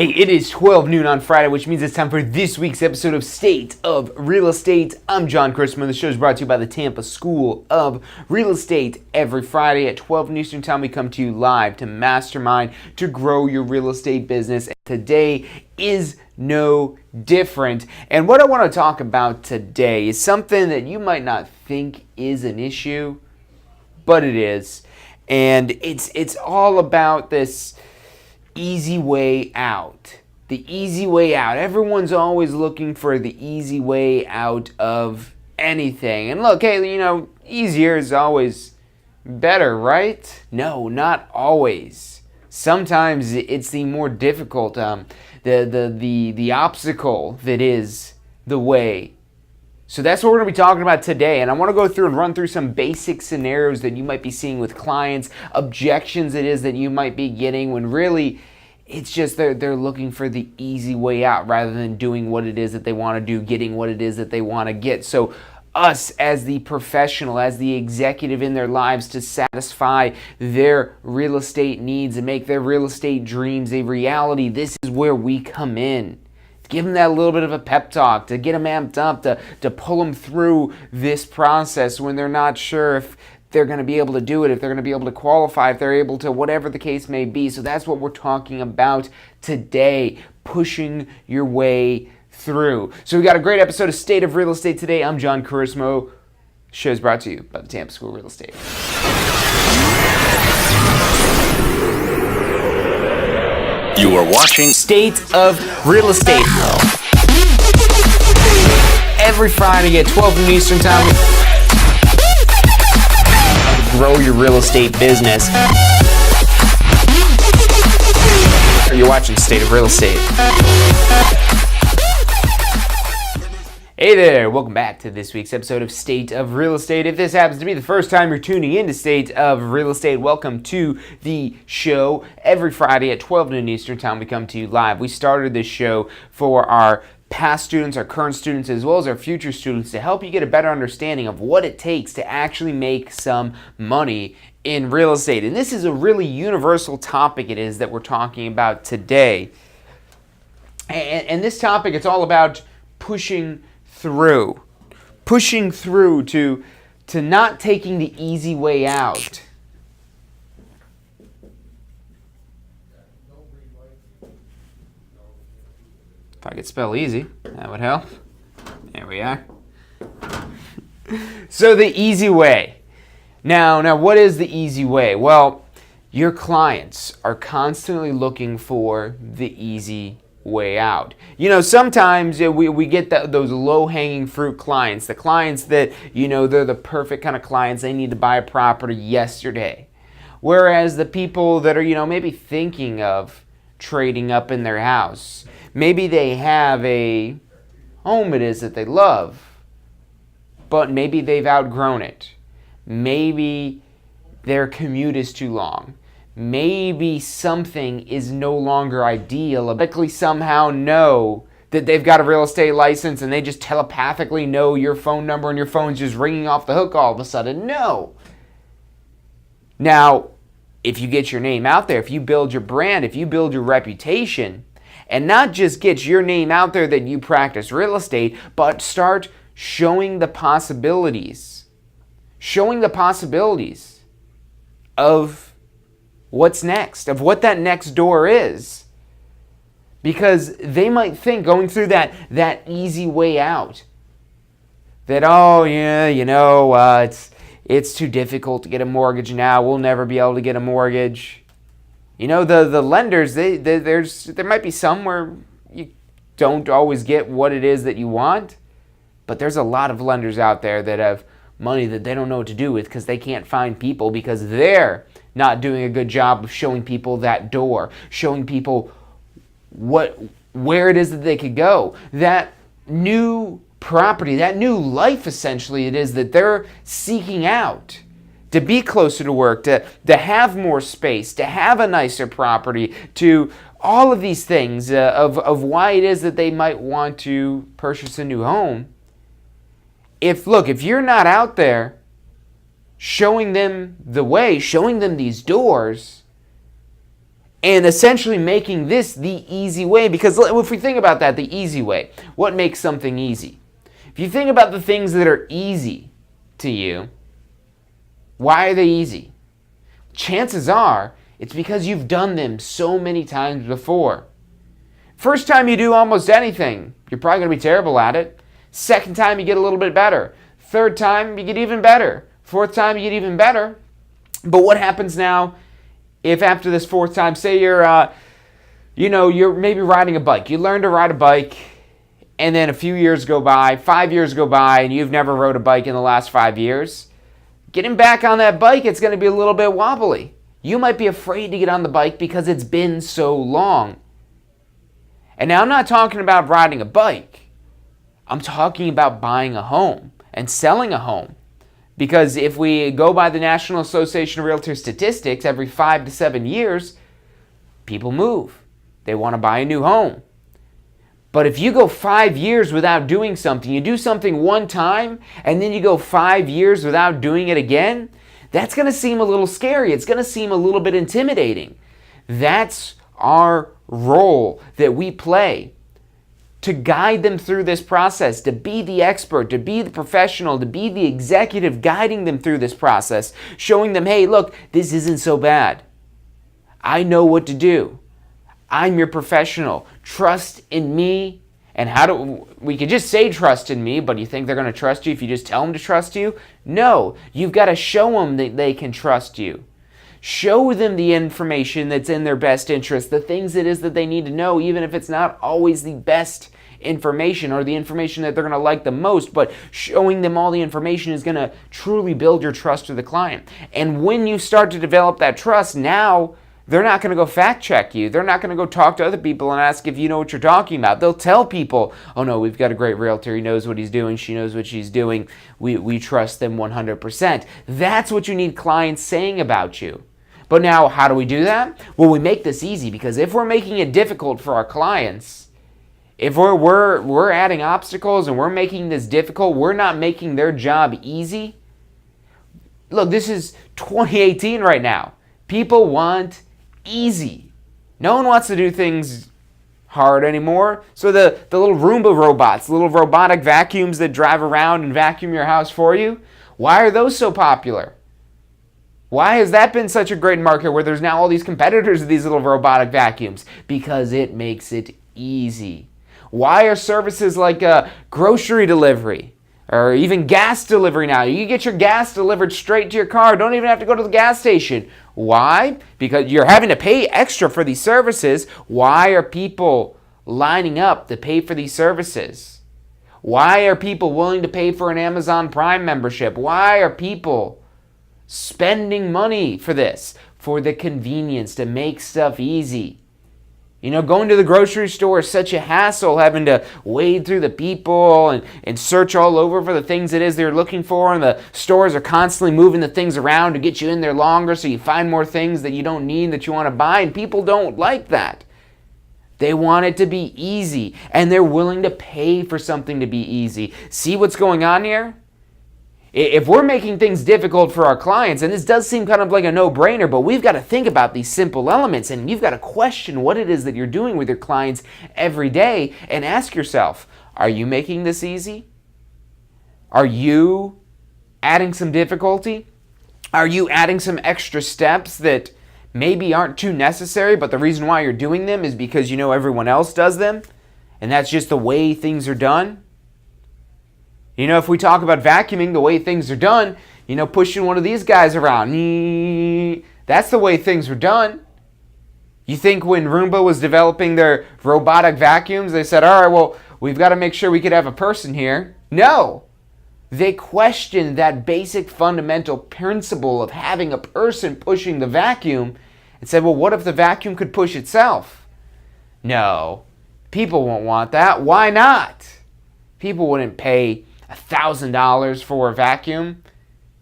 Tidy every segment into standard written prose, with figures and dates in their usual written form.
Hey, it is 12 noon on Friday, which means it's time for this week's episode of State of Real Estate. I'm John Christman. The show is brought to you by the Tampa School of Real Estate. Every Friday at 12 noon Eastern Time, we come to you live to mastermind, to grow your real estate business. And today is no different. And what I want to talk about today is something that you might not think is an issue, but it is. And it's all about this easy way out. The easy way out. Everyone's always looking for the easy way out of anything. And look, hey, easier is always better, right? No, not always. Sometimes it's the more difficult, the obstacle that is the way. So that's what we're going to be talking about today, and I want to go through and run through some basic scenarios that you might be seeing with clients, objections it is that you might be getting when really it's just they're looking for the easy way out rather than doing what it is that they want to do, getting what it is that they want to get. So us as the professional, as the executive in their lives to satisfy their real estate needs and make their real estate dreams a reality, this is where we come in. Give them that little bit of a pep talk, to get them amped up, to pull them through this process when they're not sure if they're going to be able to do it, if they're going to be able to qualify, if they're able to, whatever the case may be. So that's what we're talking about today, pushing your way through. So we got a great episode of State of Real Estate today. I'm John Carismo. The show is brought to you by the Tampa School of Real Estate. You are watching State of Real Estate. Every Friday at 12 noon Eastern Time. Grow your real estate business. You're watching State of Real Estate. Hey there, welcome back to this week's episode of State of Real Estate. If this happens to be the first time you're tuning into State of Real Estate, welcome to the show. Every Friday at 12 noon Eastern Time, we come to you live. We started this show for our past students, our current students, as well as our future students to help you get a better understanding of what it takes to actually make some money in real estate. And this is a really universal topic it is that we're talking about today. And this topic, it's all about pushing through to not taking the easy way out. If I could spell easy, that would help. There we are. So the easy way. Now what is the easy way? Well, your clients are constantly looking for the easy way out. Sometimes we get those low-hanging fruit clients, the clients that, they're the perfect kind of clients. They need to buy a property yesterday. Whereas the people that are, maybe thinking of trading up in their house, maybe they have a home it is that they love, but maybe they've outgrown it. Maybe their commute is too long. Maybe something is no longer ideal. Likely somehow know that they've got a real estate license and they just telepathically know your phone number and your phone's just ringing off the hook all of a sudden. No. Now, if you get your name out there, if you build your brand, if you build your reputation, and not just get your name out there that you practice real estate, but start showing the possibilities. Showing the possibilities of what's next, of what that next door is. Because they might think going through that easy way out, that, it's too difficult to get a mortgage now, we'll never be able to get a mortgage. The lenders, there might be some where you don't always get what it is that you want, but there's a lot of lenders out there that have money that they don't know what to do with because they can't find people because they're not doing a good job of showing people that door, showing people where it is that they could go. That new property, that new life essentially it is that they're seeking out. To be closer to work, to have more space, to have a nicer property, to all of these things of why it is that they might want to purchase a new home. If you're not out there showing them the way, showing them these doors, and essentially making this the easy way. Because if we think about that, the easy way, what makes something easy? If you think about the things that are easy to you, why are they easy? Chances are it's because you've done them so many times before. First time you do almost anything, you're probably going to be terrible at it. Second time, you get a little bit better. Third time, you get even better. Fourth time, you get even better. But what happens now if after this fourth time, say you're maybe riding a bike. You learn to ride a bike, and then a few years go by, 5 years go by, and you've never rode a bike in the last 5 years. Getting back on that bike, it's going to be a little bit wobbly. You might be afraid to get on the bike because it's been so long. And now I'm not talking about riding a bike. I'm talking about buying a home and selling a home. Because if we go by the National Association of Realtors statistics, every 5 to 7 years, people move. They want to buy a new home. But if you go 5 years without doing something, you do something one time, and then you go 5 years without doing it again, that's going to seem a little scary. It's going to seem a little bit intimidating. That's our role that we play, to guide them through this process, to be the expert, to be the professional, to be the executive guiding them through this process, showing them, hey, look, this isn't so bad. I know what to do. I'm your professional. Trust in me. And we could just say trust in me, but you think they're going to trust you if you just tell them to trust you? No, you've got to show them that they can trust you. Show them the information that's in their best interest, the things it is that they need to know, even if it's not always the best information or the information that they're going to like the most, but showing them all the information is going to truly build your trust with the client. And when you start to develop that trust, now they're not going to go fact check you. They're not going to go talk to other people and ask if you know what you're talking about. They'll tell people, oh no, we've got a great realtor. He knows what he's doing. She knows what she's doing. We trust them 100%. That's what you need clients saying about you. But now, how do we do that? Well, we make this easy, because if we're making it difficult for our clients, if we're adding obstacles and we're making this difficult, we're not making their job easy. Look, this is 2018 right now. People want easy. No one wants to do things hard anymore. So the little Roomba robots, little robotic vacuums that drive around and vacuum your house for you, why are those so popular? Why has that been such a great market where there's now all these competitors of these little robotic vacuums? Because it makes it easy. Why are services like grocery delivery or even gas delivery now? You get your gas delivered straight to your car. Don't even have to go to the gas station. Why? Because you're having to pay extra for these services. Why are people lining up to pay for these services? Why are people willing to pay for an Amazon Prime membership? Why are people spending money for this? For the convenience, to make stuff easy. Going to the grocery store is such a hassle, having to wade through the people and search all over for the things it is they're looking for, and the stores are constantly moving the things around to get you in there longer so you find more things that you don't need that you want to buy, and people don't like that. They want it to be easy, and they're willing to pay for something to be easy. See what's going on here? If we're making things difficult for our clients, and this does seem kind of like a no-brainer, but we've got to think about these simple elements, and you've got to question what it is that you're doing with your clients every day and ask yourself, are you making this easy? Are you adding some difficulty? Are you adding some extra steps that maybe aren't too necessary, but the reason why you're doing them is because you know everyone else does them, and that's just the way things are done? If we talk about vacuuming, the way things are done, pushing one of these guys around, that's the way things were done. You think when Roomba was developing their robotic vacuums, they said, all right, well, we've got to make sure we could have a person here. No. They questioned that basic fundamental principle of having a person pushing the vacuum and said, well, what if the vacuum could push itself? No. People won't want that. Why not? People wouldn't pay $1,000 for a vacuum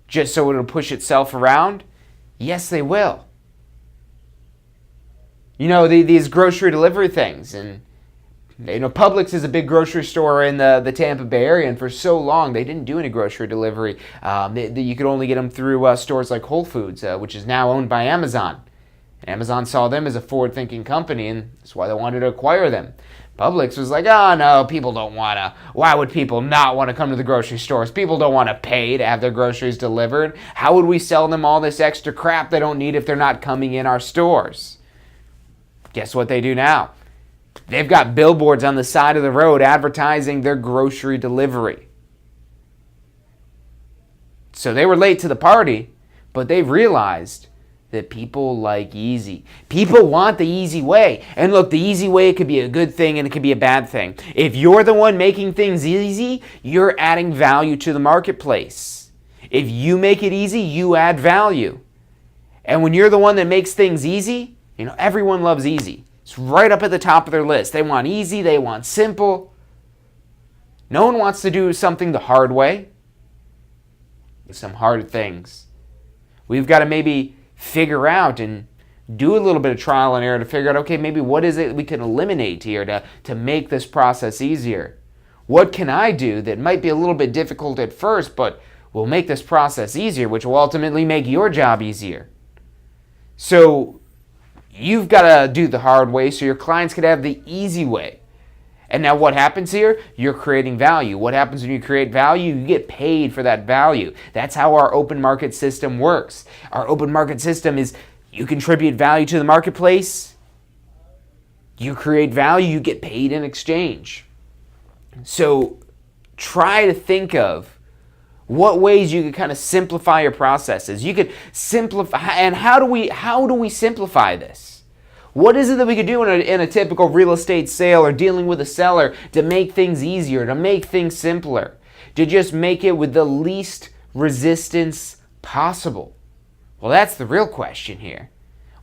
just so it'll push itself around? Yes, they will. These grocery delivery things, and Publix is a big grocery store in the Tampa Bay area, and for so long they didn't do any grocery delivery. You could only get them through stores like Whole Foods, which is now owned by Amazon. And Amazon saw them as a forward-thinking company, and that's why they wanted to acquire them. Publix was like, oh no, people don't want to. Why would people not want to come to the grocery stores? People don't want to pay to have their groceries delivered. How would we sell them all this extra crap they don't need if they're not coming in our stores? Guess what they do now? They've got billboards on the side of the road advertising their grocery delivery. So they were late to the party, but they've realized that people like easy. People want the easy way. And look, the easy way could be a good thing and it could be a bad thing. If you're the one making things easy, you're adding value to the marketplace. If you make it easy, you add value. And when you're the one that makes things easy, everyone loves easy. It's right up at the top of their list. They want easy, they want simple. No one wants to do something the hard way. Some hard things. We've got to maybe figure out and do a little bit of trial and error to figure out, okay, maybe what is it we can eliminate here to make this process easier? What can I do that might be a little bit difficult at first, but will make this process easier, which will ultimately make your job easier? So you've got to do the hard way so your clients can have the easy way. And now what happens here? You're creating value. What happens when you create value? You get paid for that value. That's how our open market system works. Our open market system is you contribute value to the marketplace, you create value, you get paid in exchange. So try to think of what ways you could kind of simplify your processes. You could simplify, and how do we simplify this? What is it that we could do in a typical real estate sale or dealing with a seller to make things easier, to make things simpler, to just make it with the least resistance possible? Well, that's the real question here.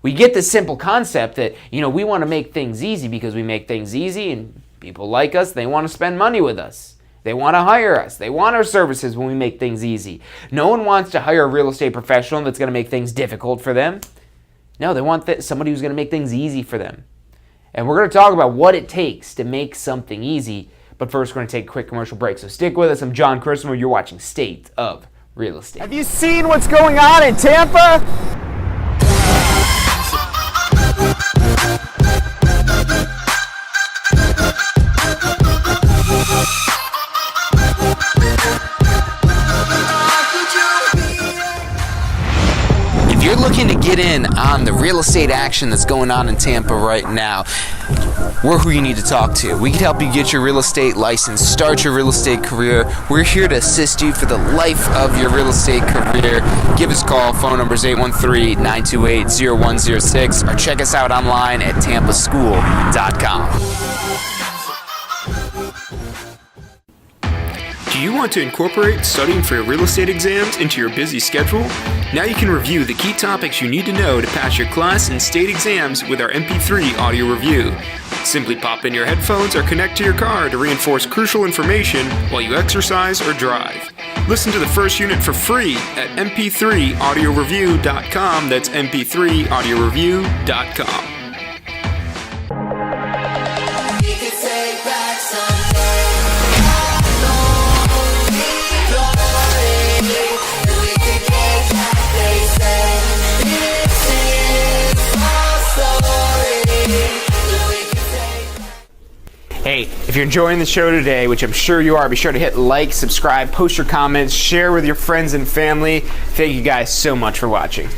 We get the simple concept that, we want to make things easy because we make things easy and people like us, they want to spend money with us. They want to hire us. They want our services when we make things easy. No one wants to hire a real estate professional that's going to make things difficult for them. No, they want somebody who's going to make things easy for them. And we're going to talk about what it takes to make something easy. But first, we're going to take a quick commercial break. So stick with us. I'm John Christopher. You're watching State of Real Estate. Have you seen what's going on in Tampa? If you're looking to get in on the real estate action that's going on in Tampa right now, we're who you need to talk to. We can help you get your real estate license, start your real estate career. We're here to assist you for the life of your real estate career. Give us a call. Phone number is 813-928-0106 or check us out online at tampaschool.com. Do you want to incorporate studying for your real estate exams into your busy schedule? Now you can review the key topics you need to know to pass your class and state exams with our MP3 audio review. Simply pop in your headphones or connect to your car to reinforce crucial information while you exercise or drive. Listen to the first unit for free at mp3audioreview.com. That's mp3audioreview.com. Hey, if you're enjoying the show today, which I'm sure you are, be sure to hit like, subscribe, post your comments, share with your friends and family. Thank you guys so much for watching.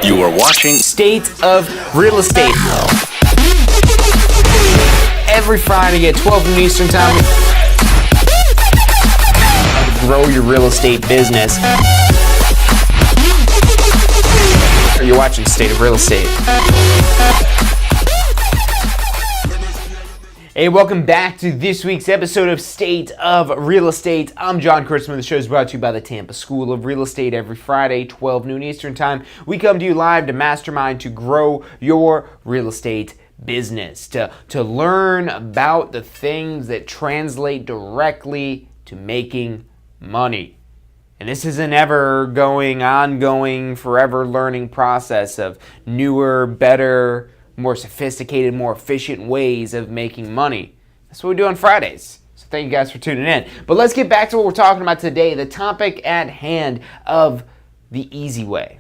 You are watching State of Real Estate. Every Friday at 12 noon Eastern Time. Grow your real estate business. You're watching State of Real Estate. Hey, welcome back to this week's episode of State of Real Estate. I'm John Christopher. The show is brought to you by the Tampa School of Real Estate. Every Friday, 12 noon Eastern Time, we come to you live to mastermind to grow your real estate business, to learn about the things that translate directly to making money. And this is an ever-going, ongoing, forever learning process of newer, better, more sophisticated, more efficient ways of making money. That's what we do on Fridays. So thank you guys for tuning in. But let's get back to what we're talking about today, the topic at hand of the easy way.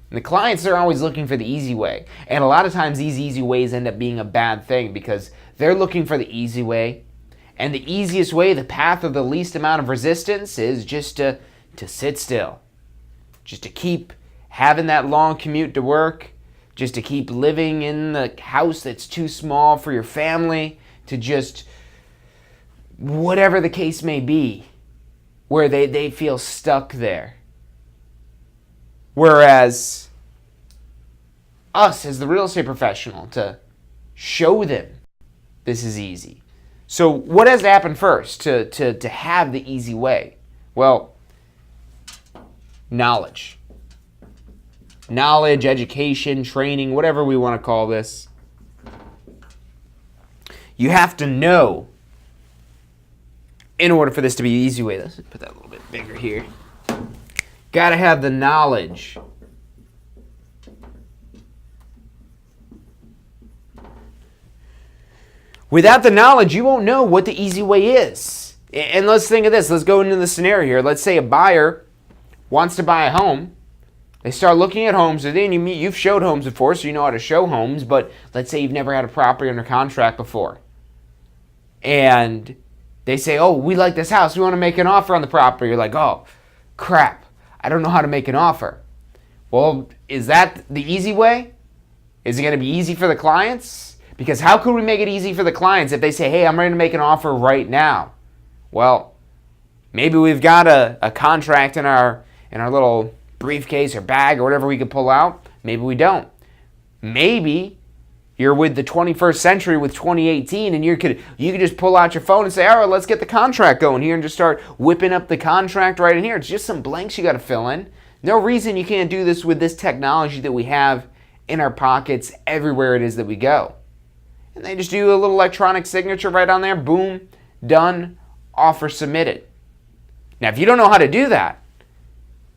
And the clients are always looking for the easy way. And a lot of times these easy ways end up being a bad thing because they're looking for the easy way. And the easiest way, the path of the least amount of resistance, is just to sit still. Just to keep having that long commute to work. Just to keep living in the house that's too small for your family. To just, whatever the case may be, where they feel stuck there. Whereas us as the real estate professional, to show them this is easy. So what has to happen first to have the easy way? Well, knowledge. Knowledge, education, training, whatever we want to call this. You have to know in order for this to be the easy way. Let's put that a little bit bigger here. Got to have the knowledge. Without the knowledge, you won't know what the easy way is. And let's think of this. Let's go into the scenario here. Let's say a buyer wants to buy a home. They start looking at homes. And then you've showed homes before, so you know how to show homes. But let's say you've never had a property under contract before. And they say, oh, we like this house. We want to make an offer on the property. You're like, oh, crap. I don't know how to make an offer. Well, is that the easy way? Is it going to be easy for the clients? Because how could we make it easy for the clients if they say, hey, I'm ready to make an offer right now? Well, maybe we've got a contract in our little briefcase or bag or whatever we could pull out. Maybe we don't. Maybe you're with the 21st century with 2018 and you could just pull out your phone and say, all right, let's get the contract going here and just start whipping up the contract right in here. It's just some blanks you got to fill in. No reason you can't do this with this technology that we have in our pockets everywhere it is that we go. And they just do a little electronic signature right on there. Boom, done, offer submitted. Now, if you don't know how to do that,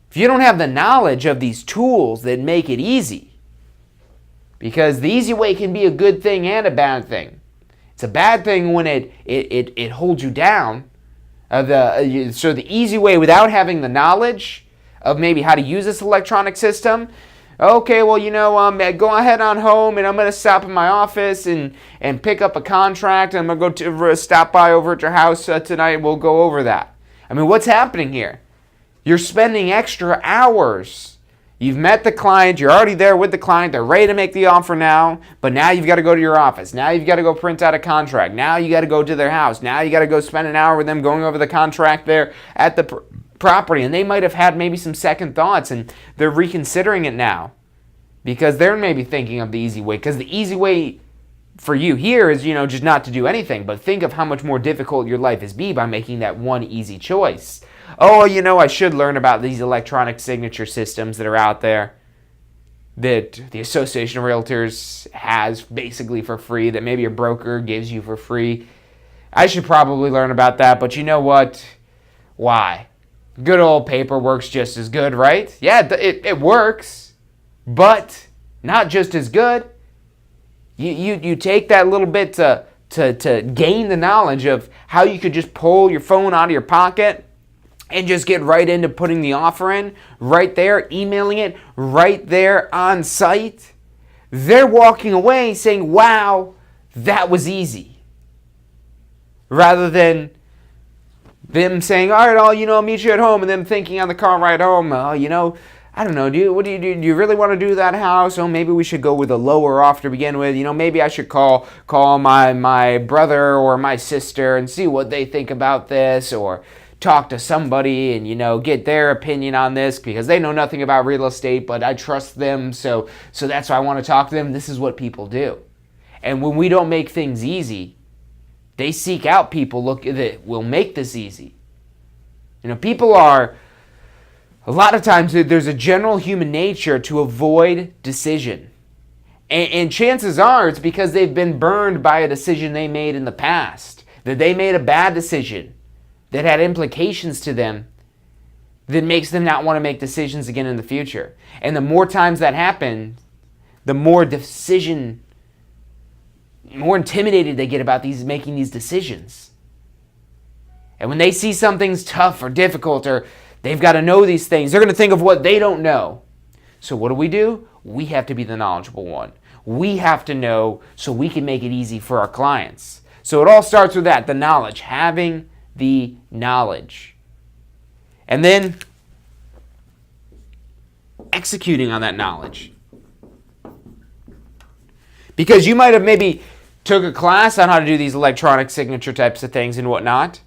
if you don't have the knowledge of these tools that make it easy, because the easy way can be a good thing and a bad thing. It's a bad thing when it holds you down. So the easy way without having the knowledge of maybe how to use this electronic system. Okay, well, go ahead on home and I'm going to stop in my office and pick up a contract. And I'm going to go stop by over at your house tonight. We'll go over that. I mean, what's happening here? You're spending extra hours. You've met the client. You're already there with the client. They're ready to make the offer now. But now you've got to go to your office. Now you've got to go print out a contract. Now you got to go to their house. Now you got to go spend an hour with them going over the contract there at the property. And they might have had maybe some second thoughts and they're reconsidering it now because they're maybe thinking of the easy way. Because the easy way for you here is, just not to do anything. But think of how much more difficult your life is by making that one easy choice. Oh, I should learn about these electronic signature systems that are out there that the Association of Realtors has basically for free, that maybe a broker gives you for free. I should probably learn about that, but you know what? Why? Good old paper works just as good, right? Yeah, it works, but not just as good. You take that little bit to gain the knowledge of how you could just pull your phone out of your pocket and just get right into putting the offer in, right there, emailing it, right there on site. They're walking away saying, wow, that was easy. Rather than them saying, all right, I'll meet you at home, and them thinking on the car ride home, I don't know, what do you do? Do you really want to do that house? Oh, maybe we should go with a lower offer to begin with. Maybe I should call my brother or my sister and see what they think about this, or talk to somebody and, get their opinion on this because they know nothing about real estate, but I trust them, so that's why I want to talk to them. This is what people do. And when we don't make things easy, they seek out people that will make this easy. People are, a lot of times there's a general human nature to avoid decision. And chances are it's because they've been burned by a decision they made in the past, that they made a bad decision that had implications to them that makes them not want to make decisions again in the future. And the more times that happens, the more intimidated they get about making these decisions. And when they see something's tough or difficult or they've got to know these things, they're going to think of what they don't know. So what do? We have to be the knowledgeable one. We have to know so we can make it easy for our clients. So it all starts with that, the knowledge, having the knowledge. And then executing on that knowledge. Because you might have maybe took a class on how to do these electronic signature types of things and whatnot,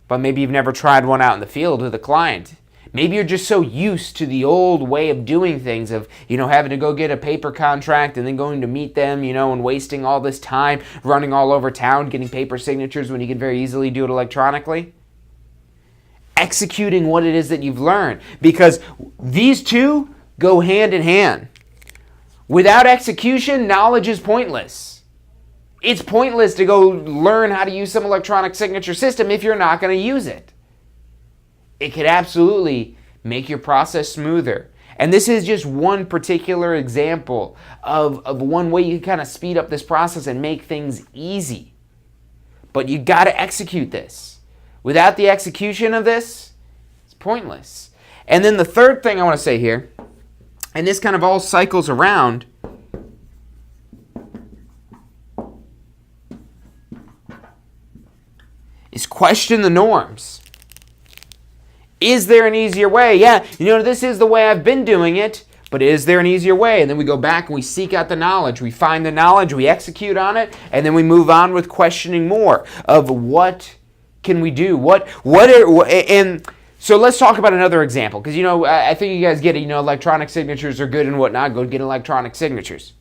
but maybe you've never tried one out in the field with a client. Maybe you're just so used to the old way of doing things of, having to go get a paper contract and then going to meet them, and wasting all this time running all over town getting paper signatures when you can very easily do it electronically. Executing what it is that you've learned, because these two go hand in hand. Without execution, knowledge is pointless. It's pointless to go learn how to use some electronic signature system if you're not going to use it. It could absolutely make your process smoother. And this is just one particular example of one way you can kind of speed up this process and make things easy. But you got to execute this. Without the execution of this, it's pointless. And then the third thing I want to say here, and this kind of all cycles around, is question the norms. Is there an easier way? Yeah, this is the way I've been doing it, but is there an easier way? And then we go back and we seek out the knowledge. We find the knowledge, we execute on it, and then we move on with questioning more of what can we do? And so let's talk about another example, because, I think you guys get it, electronic signatures are good and whatnot. Go get electronic signatures.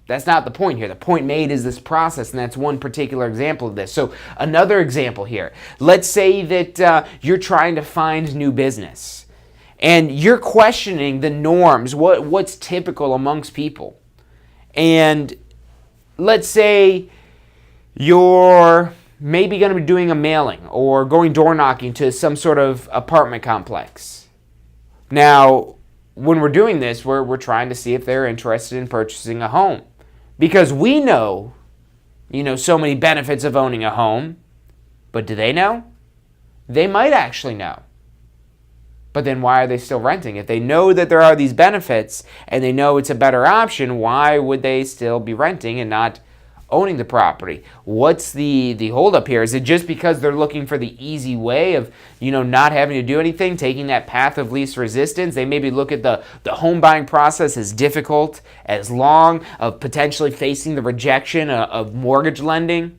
That's not the point here. The point made is this process, and that's one particular example of this. So another example here. Let's say that you're trying to find new business, and you're questioning the norms, what's typical amongst people. And let's say you're maybe going to be doing a mailing or going door knocking to some sort of apartment complex. Now, when we're doing this, we're trying to see if they're interested in purchasing a home. Because we know, so many benefits of owning a home. But do they know? They might actually know. But then why are they still renting? If they know that there are these benefits and they know it's a better option, why would they still be renting and not owning the property? What's the holdup here? Is it just because they're looking for the easy way of, not having to do anything, taking that path of least resistance? They maybe look at the home buying process as difficult, as long, of potentially facing the rejection of mortgage lending,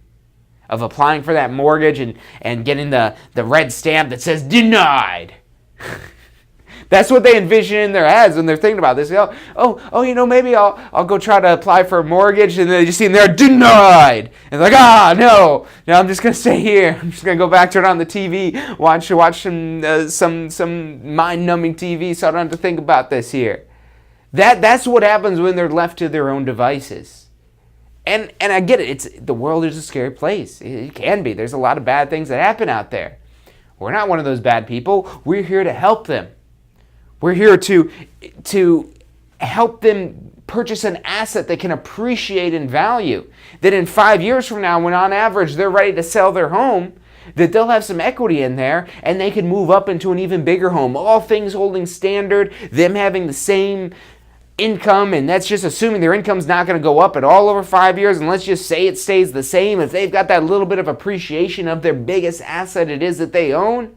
of applying for that mortgage and getting the red stamp that says denied. That's what they envision in their heads when they're thinking about this. Maybe I'll go try to apply for a mortgage, and then they just see them there, denied. And they're like, no, I'm just going to stay here. I'm just going to go back, turn on the TV, watch some mind-numbing TV so I don't have to think about this here. That's what happens when they're left to their own devices. And I get it. The world is a scary place. It can be. There's a lot of bad things that happen out there. We're not one of those bad people. We're here to help them. We're here to help them purchase an asset they can appreciate in value. That in 5 years from now, when on average they're ready to sell their home, that they'll have some equity in there and they can move up into an even bigger home. All things holding standard, them having the same income, and that's just assuming their income's not going to go up at all over 5 years, and let's just say it stays the same. If they've got that little bit of appreciation of their biggest asset it is that they own,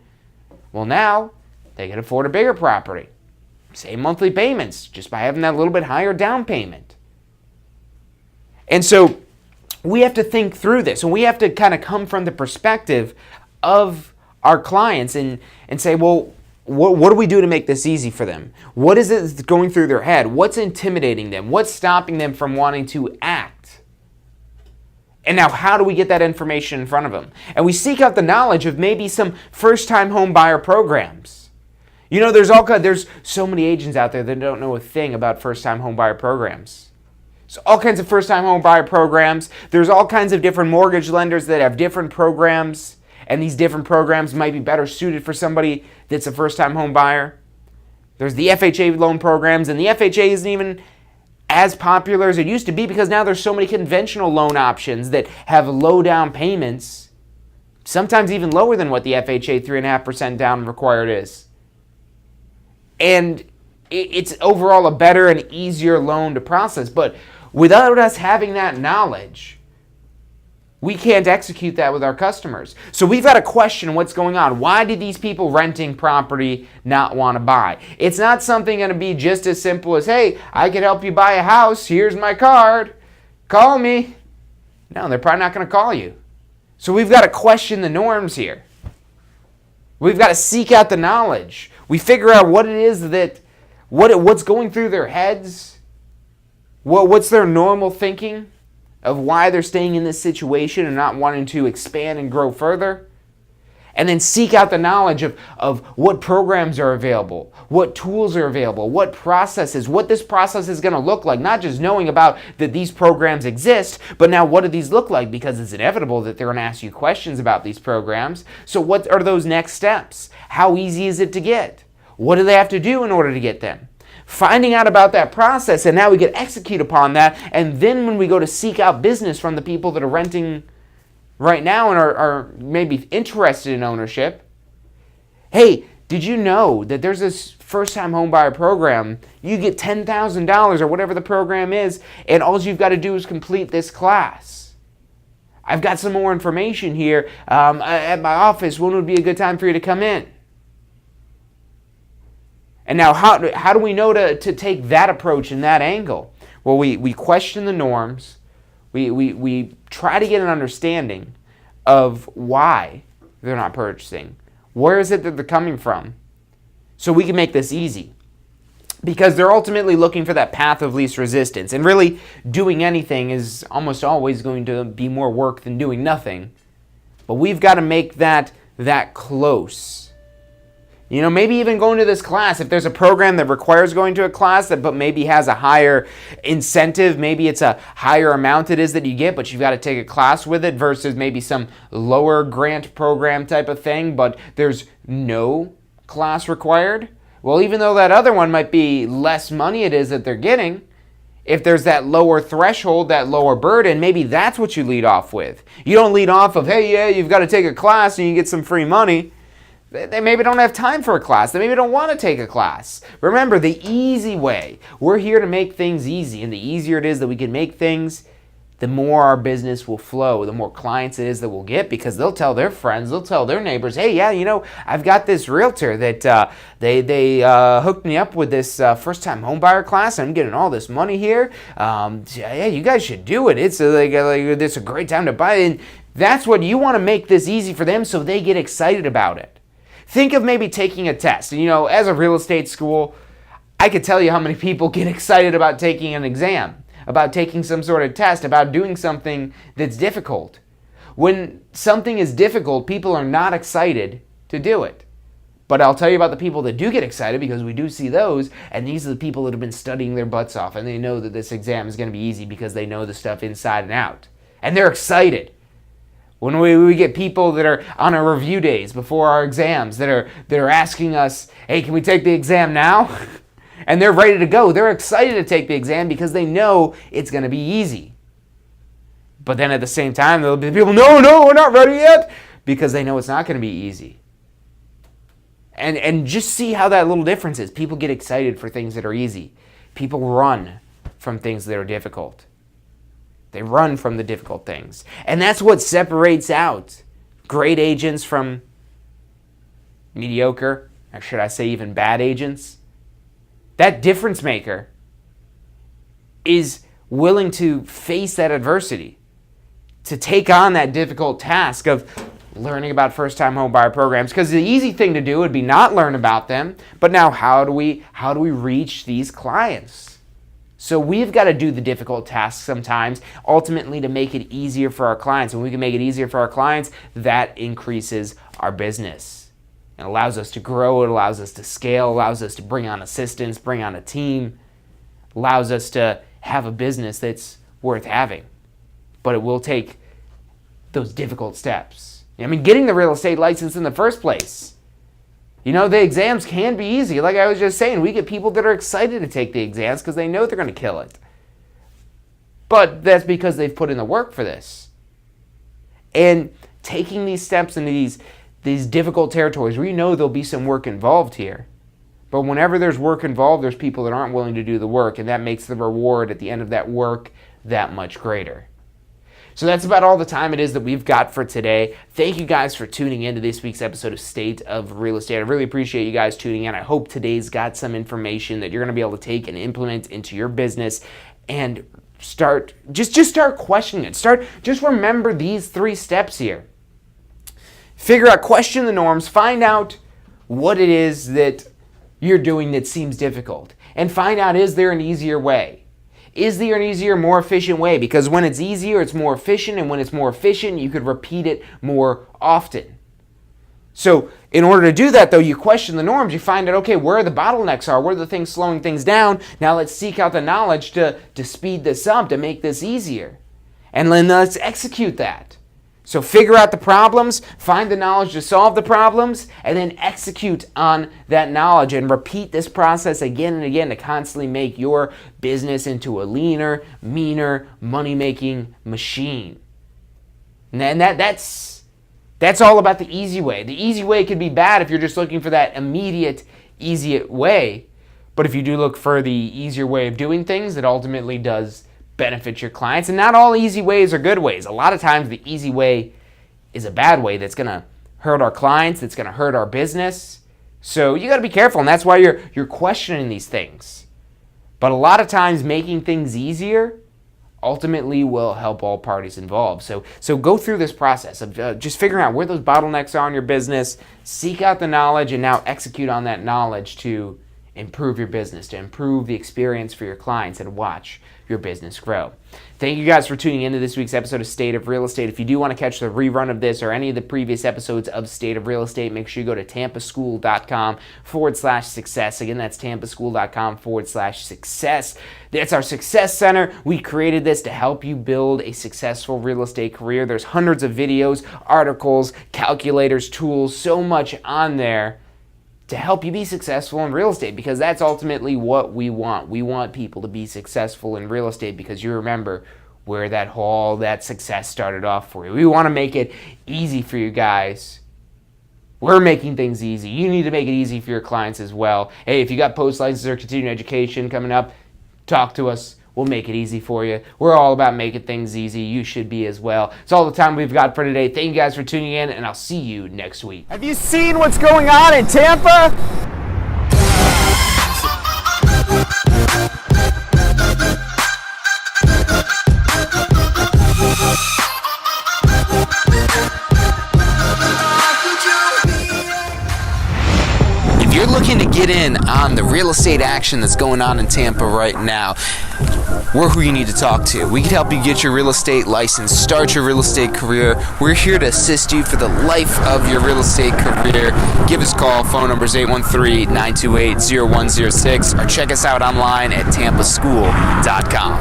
well, now they can afford a bigger property. Same monthly payments, just by having that little bit higher down payment. And so we have to think through this, and we have to kind of come from the perspective of our clients and say, well, what do we do to make this easy for them? What is it that's going through their head? What's intimidating them? What's stopping them from wanting to act? And now, how do we get that information in front of them? And we seek out the knowledge of maybe some first-time home buyer programs. There's so many agents out there that don't know a thing about first-time home buyer programs. So all kinds of first-time home buyer programs. There's all kinds of different mortgage lenders that have different programs, and these different programs might be better suited for somebody that's a first-time home buyer. There's the FHA loan programs, and the FHA isn't even as popular as it used to be because now there's so many conventional loan options that have low down payments sometimes even lower than what the FHA 3.5% down required is. And it's overall a better and easier loan to process. But without us having that knowledge, we can't execute that with our customers. So we've got to question what's going on. Why do these people renting property not want to buy? It's not something going to be just as simple as, hey, I can help you buy a house. Here's my card. Call me. No, they're probably not going to call you. So we've got to question the norms here. We've got to seek out the knowledge. We figure out what it is that, what's going through their heads. What's their normal thinking of why they're staying in this situation and not wanting to expand and grow further. And then seek out the knowledge of what programs are available, what tools are available, what processes, what this process is going to look like. Not just knowing about that these programs exist, but now what do these look like? Because it's inevitable that they're going to ask you questions about these programs. So what are those next steps? How easy is it to get? What do they have to do in order to get them? Finding out about that process, and now we can execute upon that. And then when we go to seek out business from the people that are renting right now and are maybe interested in ownership, hey, did you know that there's this first-time homebuyer program? You get $10,000 or whatever the program is, and all you've got to do is complete this class. I've got some more information here at my office. When would be a good time for you to come in? And now how do we know to take that approach and that angle? Well, we question the norms. We try to get an understanding of why they're not purchasing. Where is it that they're coming from? So we can make this easy. Because they're ultimately looking for that path of least resistance. And really, doing anything is almost always going to be more work than doing nothing. But we've got to make that close. You know, maybe even going to this class, if there's a program that requires going to a class but maybe has a higher incentive, maybe it's a higher amount it is that you get, but you've got to take a class with it versus maybe some lower grant program type of thing, but there's no class required. Well, even though that other one might be less money it is that they're getting, if there's that lower threshold, that lower burden, maybe that's what you lead off with. You don't lead off of, hey, yeah, you've got to take a class and you get some free money. They maybe don't have time for a class. They maybe don't want to take a class. Remember, the easy way. We're here to make things easy, and the easier it is that we can make things, the more our business will flow, the more clients it is that we'll get, because they'll tell their friends, they'll tell their neighbors, hey, yeah, you know, I've got this realtor that they hooked me up with this first-time homebuyer class, and I'm getting all this money here. Yeah, you guys should do it. It's it's a great time to buy it. And that's what you want to make this easy for them so they get excited about it. Think of maybe taking a test. You know, as a real estate school, I could tell you how many people get excited about taking an exam, about taking some sort of test, about doing something that's difficult. When something is difficult, people are not excited to do it. But I'll tell you about the people that do get excited, because we do see those, and these are the people that have been studying their butts off, and they know that this exam is going to be easy because they know the stuff inside and out. And they're excited. When we get people that are on our review days before our exams that are asking us, hey, can we take the exam now? And they're ready to go. They're excited to take the exam because they know it's going to be easy. But then at the same time, there'll be people, no, we're not ready yet, because they know it's not going to be easy. And just see how that little difference is. People get excited for things that are easy. People run from things that are difficult. They run from the difficult things. And that's what separates out great agents from mediocre, or should I say even bad agents. That difference maker is willing to face that adversity, to take on that difficult task of learning about first-time homebuyer programs. Because the easy thing to do would be not learn about them, but now how do we reach these clients? So we've got to do the difficult tasks sometimes, ultimately to make it easier for our clients. When we can make it easier for our clients, that increases our business. It allows us to grow, it allows us to scale, allows us to bring on assistants, bring on a team, allows us to have a business that's worth having. But it will take those difficult steps. I mean, getting the real estate license in the first place. You know, the exams can be easy. Like I was just saying, we get people that are excited to take the exams because they know they're going to kill it. But that's because they've put in the work for this. And taking these steps into these difficult territories where you know there'll be some work involved here. But whenever there's work involved, there's people that aren't willing to do the work, and that makes the reward at the end of that work that much greater. So that's about all the time it is that we've got for today. Thank you guys for tuning in to this week's episode of State of Real Estate. I really appreciate you guys tuning in. I hope today's got some information that you're going to be able to take and implement into your business and start questioning it. Just remember these 3 steps here. Figure out, question the norms, find out what it is that you're doing that seems difficult, and find out, is there an easier way? Is there an easier, more efficient way? Because when it's easier, it's more efficient, and when it's more efficient, you could repeat it more often. So in order to do that, though, you question the norms. You find out, okay, where the bottlenecks are, where are the things slowing things down. Now let's seek out the knowledge to speed this up, to make this easier. And then let's execute that. So figure out the problems, find the knowledge to solve the problems, and then execute on that knowledge and repeat this process again and again to constantly make your business into a leaner, meaner, money-making machine. And that's all about the easy way. The easy way could be bad if you're just looking for that immediate, easy way. But if you do look for the easier way of doing things, it ultimately does benefit your clients. And not all easy ways are good ways. A lot of times the easy way is a bad way that's going to hurt our clients, that's going to hurt our business. So you got to be careful, and that's why you're questioning these things. But a lot of times making things easier ultimately will help all parties involved. So go through this process of just figuring out where those bottlenecks are in your business, seek out the knowledge, and now execute on that knowledge to improve your business, to improve the experience for your clients, and watch your business grow. Thank you guys for tuning into this week's episode of State of Real Estate. If you do want to catch the rerun of this or any of the previous episodes of State of Real Estate, make sure you go to tampaschool.com/success. Again, that's tampaschool.com/success. That's our Success Center. We created this to help you build a successful real estate career. There's hundreds of videos, articles, calculators, tools, so much on there to help you be successful in real estate, because that's ultimately what we want. We want people to be successful in real estate because you remember where that success started off for you. We want to make it easy for you guys. We're making things easy. You need to make it easy for your clients as well. Hey, if you got post license or continuing education coming up, talk to us. We'll make it easy for you. We're all about making things easy. You should be as well. It's all the time we've got for today. Thank you guys for tuning in, and I'll see you next week. Have you seen what's going on in Tampa? If you're looking to get in on the real estate action that's going on in Tampa right now, we're who you need to talk to. We can help you get your real estate license, start your real estate career. We're here to assist you for the life of your real estate career. Give us a call. Phone number is 813-928-0106, or check us out online at tampaschool.com.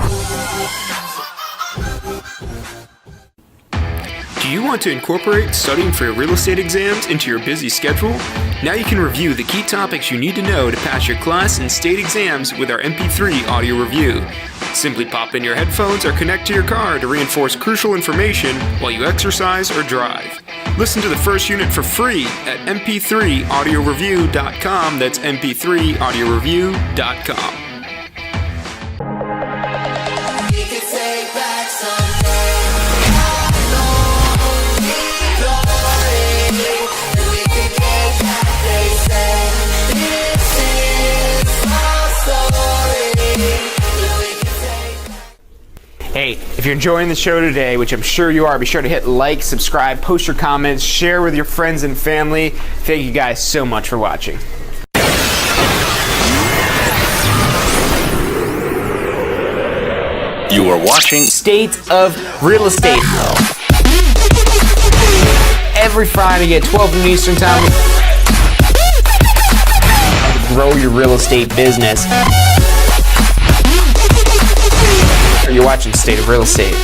Do you want to incorporate studying for your real estate exams into your busy schedule? Now you can review the key topics you need to know to pass your class and state exams with our MP3 audio review. Simply pop in your headphones or connect to your car to reinforce crucial information while you exercise or drive. Listen to the first unit for free at mp3audioreview.com. That's mp3audioreview.com. Hey, if you're enjoying the show today, which I'm sure you are, be sure to hit like, subscribe, post your comments, share with your friends and family. Thank you guys so much for watching. You are watching State of Real Estate. Every Friday at 12 noon Eastern Time. Grow your real estate business. You're watching State of Real Estate.